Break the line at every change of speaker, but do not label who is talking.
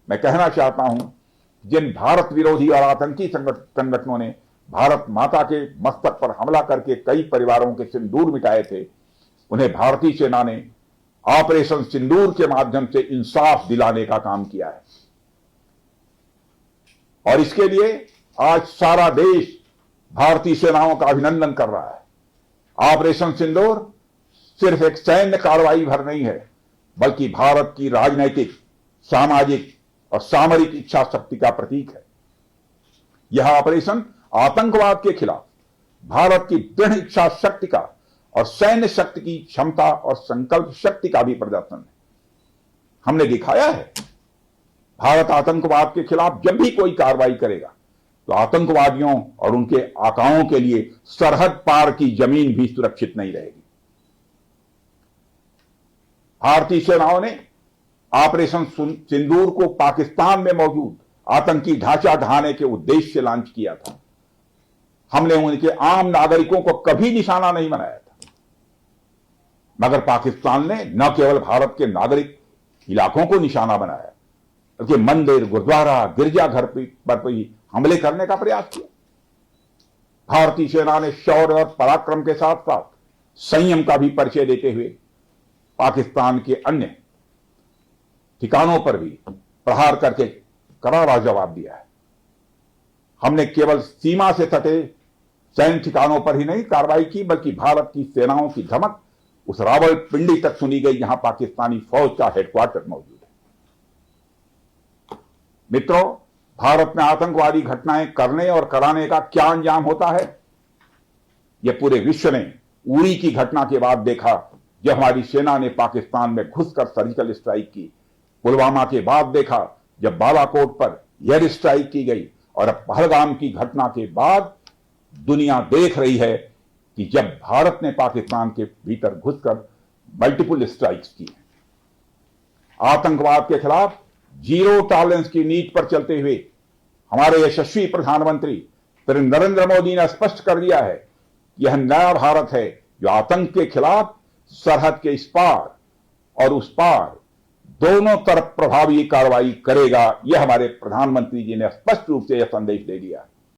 मैं कहना चाहता हूं, जिन भारत विरोधी और आतंकी संगठनों ने भारत माता के मस्तक पर हमला करके कई परिवारों के सिंदूर मिटाए थे, उन्हें भारतीय सेना ने ऑपरेशन सिंदूर के माध्यम से इंसाफ दिलाने का काम किया है। और इसके लिए आज सारा देश भारतीय सेनाओं का अभिनंदन कर रहा है। ऑपरेशन सिंदूर सिर्फ एक सैन्य कार्रवाई भर नहीं है, बल्कि भारत की राजनैतिक, सामाजिक और सामरिक इच्छा शक्ति का प्रतीक है। यह ऑपरेशन आतंकवाद के खिलाफ भारत की दृढ़ इच्छा शक्ति का और सैन्य शक्ति की क्षमता और संकल्प शक्ति का भी प्रदर्शन है। हमने दिखाया है, भारत आतंकवाद के खिलाफ जब भी कोई कार्रवाई करेगा तो आतंकवादियों और उनके आकाओं के लिए सरहद पार की जमीन भी सुरक्षित नहीं रहेगी। भारतीय सेनाओं ने ऑपरेशन सिंदूर को पाकिस्तान में मौजूद आतंकी ढांचा ढहाने के उद्देश्य से लॉन्च किया था। हमने उनके आम नागरिकों को कभी निशाना नहीं बनाया था, मगर पाकिस्तान ने न केवल भारत के नागरिक इलाकों को निशाना बनाया, बल्कि मंदिर, गुरुद्वारा, गिरजाघर पर भी हमले करने का प्रयास किया। भारतीय सेना ने शौर्य और पराक्रम के साथ साथ संयम का भी परिचय देते हुए पाकिस्तान के अन्य ठिकानों पर भी प्रहार करके करारा जवाब दिया है। हमने केवल सीमा से सटे सैन्य ठिकानों पर ही नहीं कार्रवाई की, बल्कि भारत की सेनाओं की धमक उस रावलपिंडी तक सुनी गई जहां पाकिस्तानी फौज का हेडक्वार्टर मौजूद है। मित्रों, भारत में आतंकवादी घटनाएं करने और कराने का क्या अंजाम होता है, यह पूरे विश्व ने उरी की घटना के बाद देखा, जब हमारी सेना ने पाकिस्तान में घुसकर सर्जिकल स्ट्राइक की। पुलवामा के बाद देखा, जब बालाकोट पर एयर स्ट्राइक की गई, और अब पहलगाम की घटना के बाद दुनिया देख रही है कि जब भारत ने पाकिस्तान के भीतर घुसकर मल्टीपल स्ट्राइक्स की हैं। आतंकवाद के खिलाफ जीरो टॉलरेंस की नीति पर चलते हुए हमारे यशस्वी प्रधानमंत्री श्री नरेंद्र मोदी ने स्पष्ट कर दिया है कि यह नया भारत है जो आतंक के खिलाफ सरहद के इस पार और उस पार दोनों तरफ प्रभावी कार्रवाई करेगा। यह हमारे प्रधानमंत्री जी ने स्पष्ट रूप से यह संदेश दे दिया।